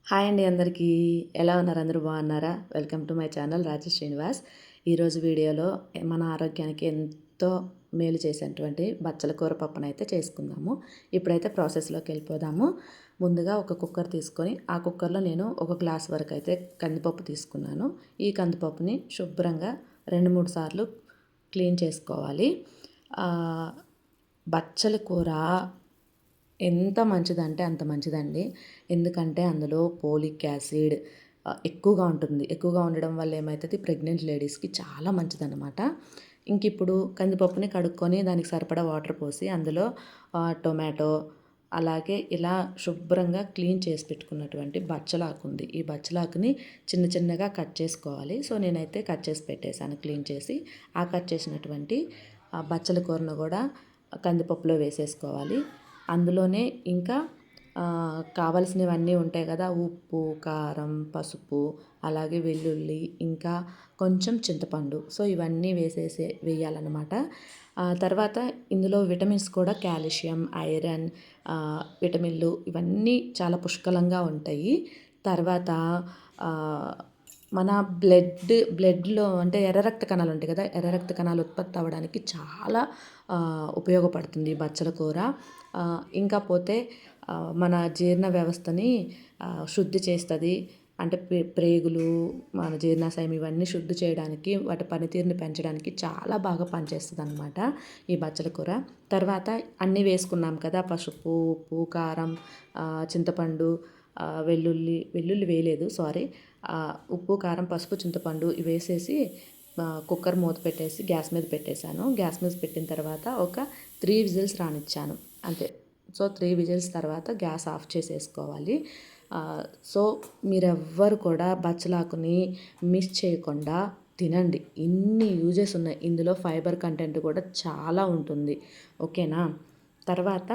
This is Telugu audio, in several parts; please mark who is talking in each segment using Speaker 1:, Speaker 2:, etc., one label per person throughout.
Speaker 1: హాయ్ అండి అందరికీ. ఎలా ఉన్నారు? అందరూ బాగున్నారా? Welcome to my channel Rajesh Srinivas. ఈరోజు వీడియోలో మన ఆరోగ్యానికి ఎంతో మేలు చేసేటువంటి బచ్చల కూర పప్పునైతే చేసుకుందాము. ఇప్పుడైతే ప్రాసెస్లోకి వెళ్ళిపోదాము. ముందుగా ఒక కుక్కర్ తీసుకొని ఆ కుక్కర్లో నేను ఒక గ్లాస్ వరకు అయితే కందిపప్పు తీసుకున్నాను. ఈ కందిపప్పుని శుభ్రంగా 2-3 సార్లు క్లీన్ చేసుకోవాలి. బచ్చల కూర ఎంత మంచిదంటే అంత మంచిదండి. ఎందుకంటే అందులో పోలిక్ యాసిడ్ ఎక్కువగా ఉంటుంది. ఎక్కువగా ఉండడం వల్ల ఏమవుతుంది, ప్రెగ్నెంట్ లేడీస్కి చాలా మంచిదన్నమాట. ఇప్పుడు కందిపప్పుని కడుక్కొని దానికి సరిపడా వాటర్ పోసి అందులో టొమాటో, అలాగే ఇలా శుభ్రంగా క్లీన్ చేసి పెట్టుకున్నటువంటి బచ్చలాకు ఉంది. ఈ బచ్చలాకుని చిన్న చిన్నగా కట్ చేసుకోవాలి. సో నేనైతే కట్ చేసి పెట్టేశాను క్లీన్ చేసి. ఆ కట్ చేసినటువంటి బచ్చల కూరను కూడా కందిపప్పులో వేసేసుకోవాలి. అందులోనే ఇంకా కావాల్సినవన్నీ ఉంటాయి కదా, ఉప్పు, కారం, పసుపు, అలాగే వెల్లుల్లి, ఇంకా కొంచెం చింతపండు. సో ఇవన్నీ వేయాలన్నమాట. తర్వాత ఇందులో విటమిన్స్ కూడా కాల్షియం, ఐరన్, విటమిన్లు ఇవన్నీ చాలా పుష్కలంగా ఉంటాయి. తర్వాత మన బ్లడ్లో అంటే ఎర్ర రక్త కణాలు ఉంటాయి కదా, ఎర్ర రక్త కణాలు ఉత్పత్తి అవ్వడానికి చాలా ఉపయోగపడుతుంది బచ్చల కూర. ఇంకా పోతే మన జీర్ణ వ్యవస్థని శుద్ధి చేస్తుంది. అంటే ప్రేగులు, మన జీర్ణాశయం ఇవన్నీ శుద్ధి చేయడానికి, వాటి పనితీరుని పెంచడానికి చాలా బాగా పనిచేస్తుంది అనమాట ఈ బచ్చల కూర. తర్వాత అన్నీ వేసుకున్నాం కదా, పసుపు, ఉప్పు, కారం, చింతపండు, వెల్లుల్లి వేయలేదు, సారీ. ఉప్పు, కారం, పసుపు, చింతపండు ఇవి వేసేసి కుక్కర్ మూత పెట్టేసి గ్యాస్ మీద పెట్టేశాను. గ్యాస్ మీద పెట్టిన తర్వాత ఒక 3 విజిల్స్ రానిచ్చాను అంతే. సో 3 విజిల్స్ తర్వాత గ్యాస్ ఆఫ్ చేసేసుకోవాలి. సో మీరెవ్వరు కూడా బచ్చలాకుని మిస్ చేయకుండా తినండి. ఇన్ని యూజెస్ ఉన్నాయి. ఇందులో ఫైబర్ కంటెంట్ కూడా చాలా ఉంటుంది. ఓకేనా? తర్వాత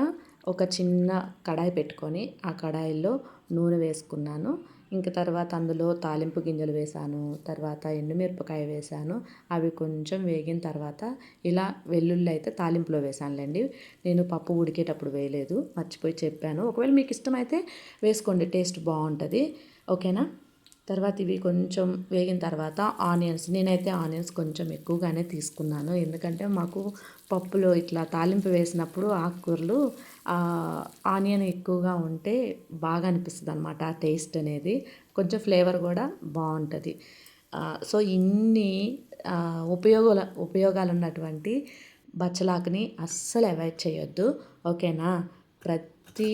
Speaker 1: ఒక చిన్న కడాయి పెట్టుకొని ఆ కడాయిలో నూనె వేసుకున్నాను. ఇంక తర్వాత అందులో తాలింపు గింజలు వేశాను. తర్వాత ఎండుమిరపకాయ వేశాను. అవి కొంచెం వేగిన తర్వాత ఇలా వెల్లుల్లి అయితే తాలింపులో వేశానులేండి. నేను పప్పు ఉడికేటప్పుడు వేయలేదు, మర్చిపోయి చెప్పాను. ఒకవేళ మీకు ఇష్టమైతే వేసుకోండి, టేస్ట్ బాగుంటుంది. ఓకేనా? తర్వాత ఇవి కొంచెం వేగిన తర్వాత నేనైతే ఆనియన్స్ కొంచెం ఎక్కువగానే తీసుకున్నాను. ఎందుకంటే మాకు పప్పులో ఇట్లా తాలింపు వేసినప్పుడు ఆకుకూరలు ఆనియన్ ఎక్కువగా ఉంటే బాగా అనిపిస్తుంది అనమాట. ఆ టేస్ట్ అనేది కొంచెం ఫ్లేవర్ కూడా బాగుంటుంది. సో ఇన్ని ఉపయోగాలు ఉన్నటువంటి బచ్చలాకుని అస్సలు అవాయిడ్ చేయొద్దు. ఓకేనా? ప్రతి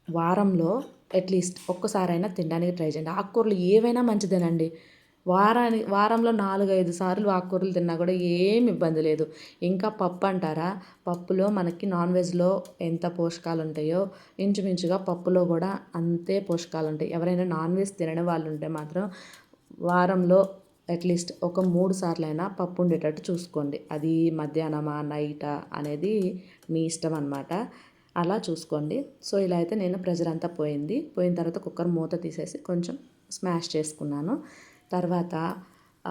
Speaker 1: వారంలో అట్లీస్ట్ ఒక్కసారైనా తినడానికి ట్రై చేయండి. ఆకుకూరలు ఏవైనా మంచిదేనండి. వారంలో 4-5 సార్లు ఆకుకూరలు తిన్నా కూడా ఏమి ఇబ్బంది లేదు. ఇంకా పప్పు అంటారా, పప్పులో మనకి నాన్ వెజ్లో ఎంత పోషకాలు ఉంటాయో ఇంచుమించుగా పప్పులో కూడా అంతే పోషకాలు ఉంటాయి. ఎవరైనా నాన్ వెజ్ తినని వాళ్ళు ఉంటే మాత్రం వారంలో అట్లీస్ట్ ఒక 3 సార్లైనా పప్పు ఉండేటట్టు చూసుకోండి. అది మధ్యాహ్నమా నైటా అనేది మీ ఇష్టం అనమాట. అలా చూసుకోండి. సో ఇలా అయితే నేను ప్రెషర్ అంతా పోయిన తర్వాత కుక్కర్ మూత తీసేసి కొంచెం స్మాష్ చేసుకున్నాను. తర్వాత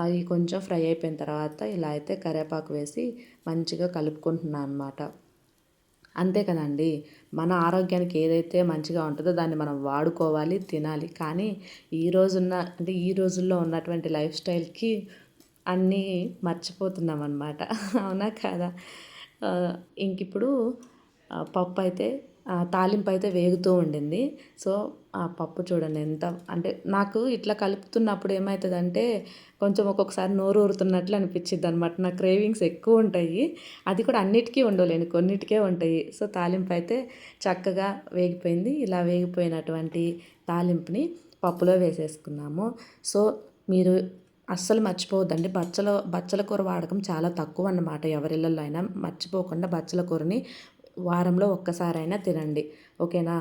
Speaker 1: అవి కొంచెం ఫ్రై అయిపోయిన తర్వాత ఇలా అయితే కరివేపాకు వేసి మంచిగా కలుపుకుంటున్నాను అనమాట. అంతే కదండి. మన ఆరోగ్యానికి ఏదైతే మంచిగా ఉంటుందో దాన్ని మనం వాడుకోవాలి, తినాలి. కానీ ఈ రోజుల్లో ఉన్నటువంటి లైఫ్ స్టైల్కి అన్నీ మర్చిపోతున్నాం అనమాట. అవునా కాదా? ఇప్పుడు పప్పు అయితే తాలింపు అయితే వేగుతూ ఉండింది. సో ఆ పప్పు చూడండి ఎంత, అంటే నాకు ఇట్లా కలుపుతున్నప్పుడు ఏమవుతుందంటే కొంచెం ఒక్కొక్కసారి నోరు ఊరుతున్నట్లు అనిపించిద్ది అనమాట. నా క్రేవింగ్స్ ఎక్కువ ఉంటాయి. అది కూడా అన్నిటికీ ఉండవులేండి, కొన్నిటికే ఉంటాయి. సో తాలింపు అయితే చక్కగా వేగిపోయింది. ఇలా వేగిపోయినటువంటి తాలింపుని పప్పులో వేసేసుకున్నాము. సో మీరు అస్సలు మర్చిపోవద్దండి. బచ్చల కూర వాడకం చాలా తక్కువ అన్నమాట. ఎవరిళ్ళల్లో అయినా మర్చిపోకుండా బచ్చల కూరని వారంలో ఒక్కసారైనా తినండి. ఓకేనా?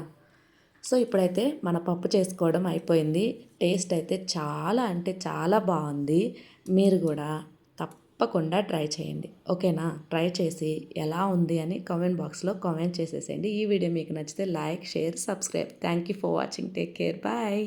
Speaker 1: సో ఇప్పుడైతే మన పప్పు చేసుకోవడం అయిపోయింది. టేస్ట్ అయితే చాలా అంటే చాలా బాగుంది. మీరు కూడా తప్పకుండా ట్రై చేయండి. ఓకేనా? ట్రై చేసి ఎలా ఉంది అని కామెంట్ బాక్స్లో కామెంట్ చేసేసేయండి. ఈ వీడియో మీకు నచ్చితే like, share, subscribe. Thank you for watching. Take care. Bye.